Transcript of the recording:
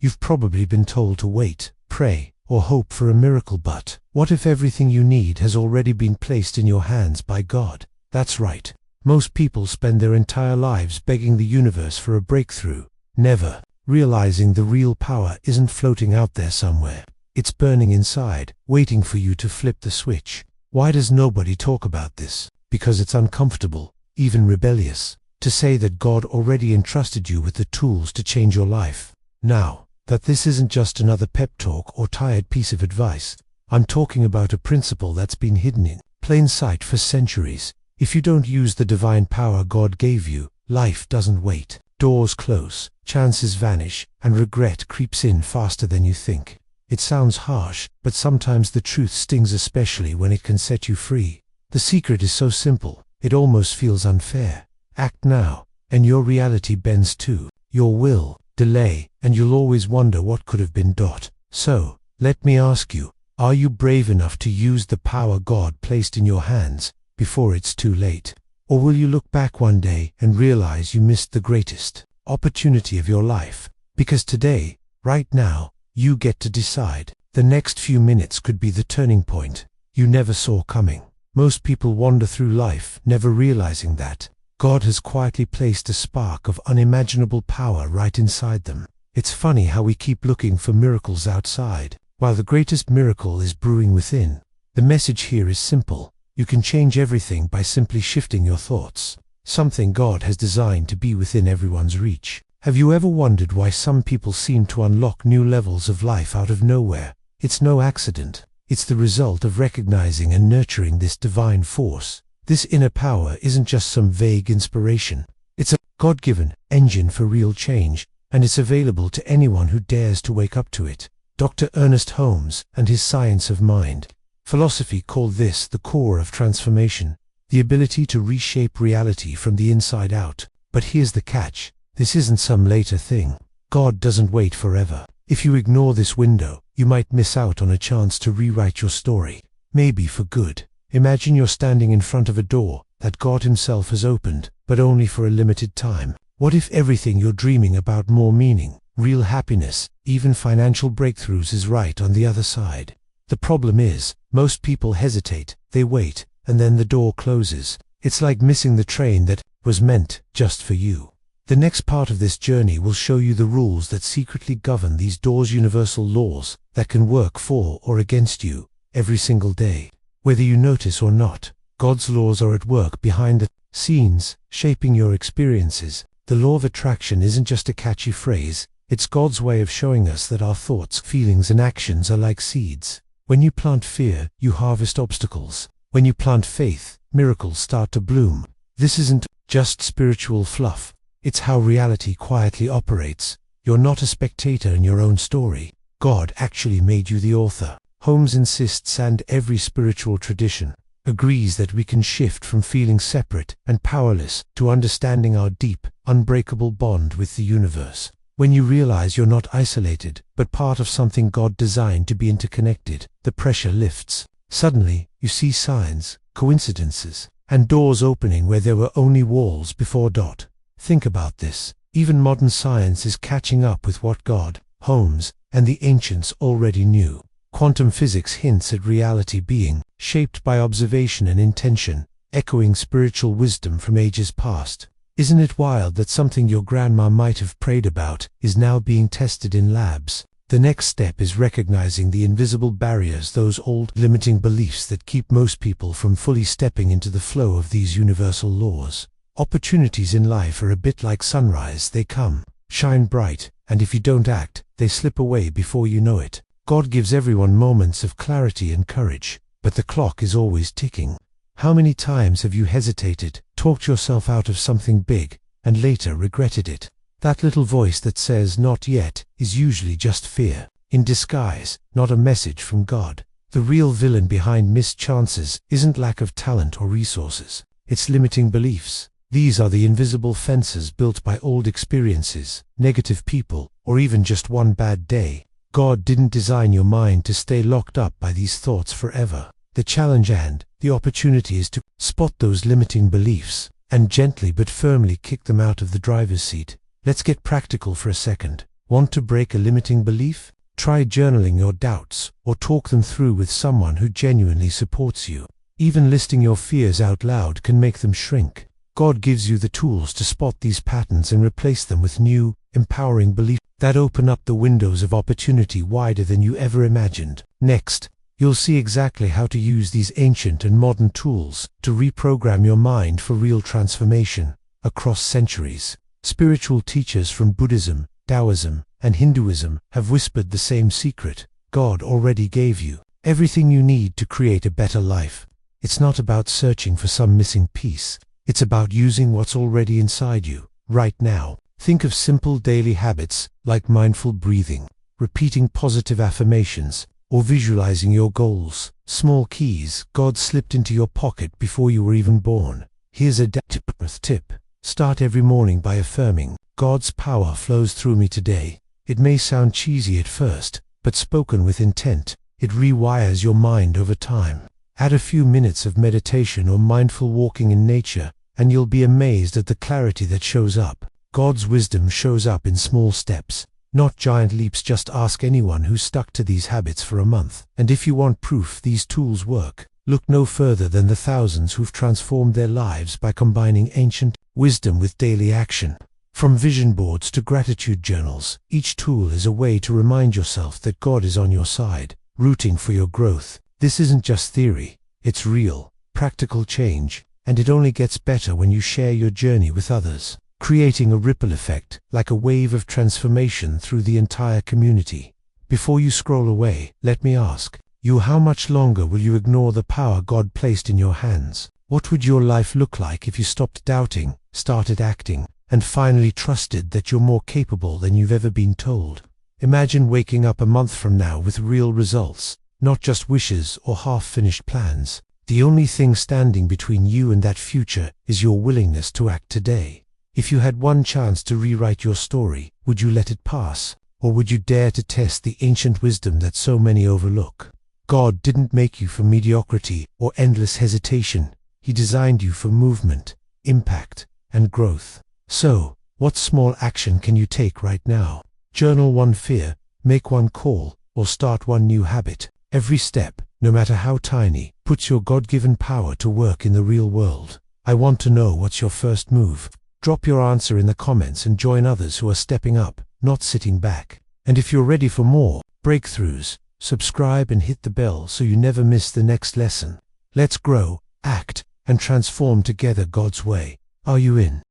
You've probably been told to wait, pray, or hope for a miracle, but what if everything you need has already been placed in your hands by God? That's right. Most people spend their entire lives begging the universe for a breakthrough, never realizing the real power isn't floating out there somewhere. It's burning inside, waiting for you to flip the switch. Why does nobody talk about this? Because it's uncomfortable, even rebellious, to say that God already entrusted you with the tools to change your life. Now, that this isn't just another pep talk or tired piece of advice. I'm talking about a principle that's been hidden in plain sight for centuries. If you don't use the divine power God gave you, life doesn't wait. Doors close, chances vanish, and regret creeps in faster than you think. It sounds harsh, but sometimes the truth stings, especially when it can set you free. The secret is so simple, it almost feels unfair. Act now, and your reality bends too. Your will, delay, and you'll always wonder what could have been. So, let me ask you, are you brave enough to use the power God placed in your hands before it's too late? Or will you look back one day and realize you missed the greatest opportunity of your life? Because today, right now, you get to decide. The next few minutes could be the turning point you never saw coming. Most people wander through life never realizing that God has quietly placed a spark of unimaginable power right inside them. It's funny how we keep looking for miracles outside, while the greatest miracle is brewing within. The message here is simple. You can change everything by simply shifting your thoughts. Something God has designed to be within everyone's reach. Have you ever wondered why some people seem to unlock new levels of life out of nowhere? It's no accident. It's the result of recognizing and nurturing this divine force. This inner power isn't just some vague inspiration. It's a God-given engine for real change, and it's available to anyone who dares to wake up to it. Dr. Ernest Holmes and his Science of Mind philosophy called this the core of transformation, the ability to reshape reality from the inside out. But here's the catch. This isn't some later thing. God doesn't wait forever. If you ignore this window, you might miss out on a chance to rewrite your story, maybe for good. Imagine you're standing in front of a door that God himself has opened, but only for a limited time. What if everything you're dreaming about, more meaning, real happiness, even financial breakthroughs, is right on the other side? The problem is, most people hesitate, they wait, and then the door closes. It's like missing the train that was meant just for you. The next part of this journey will show you the rules that secretly govern these doors, universal laws that can work for or against you every single day. Whether you notice or not, God's laws are at work behind the scenes, shaping your experiences. The law of attraction isn't just a catchy phrase, it's God's way of showing us that our thoughts, feelings, and actions are like seeds. When you plant fear, you harvest obstacles. When you plant faith, miracles start to bloom. This isn't just spiritual fluff. It's how reality quietly operates. You're not a spectator in your own story. God actually made you the author. Holmes insists, and every spiritual tradition agrees, that we can shift from feeling separate and powerless to understanding our deep, unbreakable bond with the universe. When you realize you're not isolated, but part of something God designed to be interconnected, the pressure lifts. Suddenly, you see signs, coincidences, and doors opening where there were only walls before. Think about this. Even modern science is catching up with what God, Holmes, and the ancients already knew. Quantum physics hints at reality being shaped by observation and intention, echoing spiritual wisdom from ages past. Isn't it wild that something your grandma might have prayed about is now being tested in labs? The next step is recognizing the invisible barriers, those old limiting beliefs that keep most people from fully stepping into the flow of these universal laws. Opportunities in life are a bit like sunrise. They come, shine bright, and if you don't act, they slip away before you know it. God gives everyone moments of clarity and courage, but the clock is always ticking. How many times have you hesitated, talked yourself out of something big, and later regretted it? That little voice that says not yet is usually just fear in disguise, not a message from God. The real villain behind missed chances isn't lack of talent or resources, it's limiting beliefs. These are the invisible fences built by old experiences, negative people, or even just one bad day. God didn't design your mind to stay locked up by these thoughts forever. The challenge and the opportunity is to spot those limiting beliefs and gently but firmly kick them out of the driver's seat. Let's get practical for a second. Want to break a limiting belief? Try journaling your doubts, or talk them through with someone who genuinely supports you. Even listing your fears out loud can make them shrink. God gives you the tools to spot these patterns and replace them with new, empowering beliefs that open up the windows of opportunity wider than you ever imagined. Next, you'll see exactly how to use these ancient and modern tools to reprogram your mind for real transformation across centuries. Spiritual teachers from Buddhism, Taoism, and Hinduism have whispered the same secret. God already gave you everything you need to create a better life. It's not about searching for some missing piece. It's about using what's already inside you, right now. Think of simple daily habits like mindful breathing, repeating positive affirmations, or visualizing your goals. Small keys God slipped into your pocket before you were even born. Here's a tip. Start every morning by affirming, God's power flows through me today. It may sound cheesy at first, but spoken with intent, it rewires your mind over time. Add a few minutes of meditation or mindful walking in nature, and you'll be amazed at the clarity that shows up. God's wisdom shows up in small steps, not giant leaps. Just ask anyone who's stuck to these habits for a month. And if you want proof these tools work, look no further than the thousands who've transformed their lives by combining ancient wisdom with daily action. From vision boards to gratitude journals, each tool is a way to remind yourself that God is on your side, rooting for your growth. This isn't just theory, it's real, practical change, and it only gets better when you share your journey with others, creating a ripple effect, like a wave of transformation through the entire community. Before you scroll away, let me ask you, how much longer will you ignore the power God placed in your hands? What would your life look like if you stopped doubting, started acting, and finally trusted that you're more capable than you've ever been told? Imagine waking up a month from now with real results, not just wishes or half-finished plans. The only thing standing between you and that future is your willingness to act today. If you had one chance to rewrite your story, would you let it pass? Or would you dare to test the ancient wisdom that so many overlook? God didn't make you for mediocrity or endless hesitation. He designed you for movement, impact, and growth. So, what small action can you take right now? Journal one fear, make one call, or start one new habit. Every step, no matter how tiny, puts your God-given power to work in the real world. I want to know, what's your first move? Drop your answer in the comments and join others who are stepping up, not sitting back. And if you're ready for more breakthroughs, subscribe and hit the bell so you never miss the next lesson. Let's grow, act, and transform together God's way. Are you in?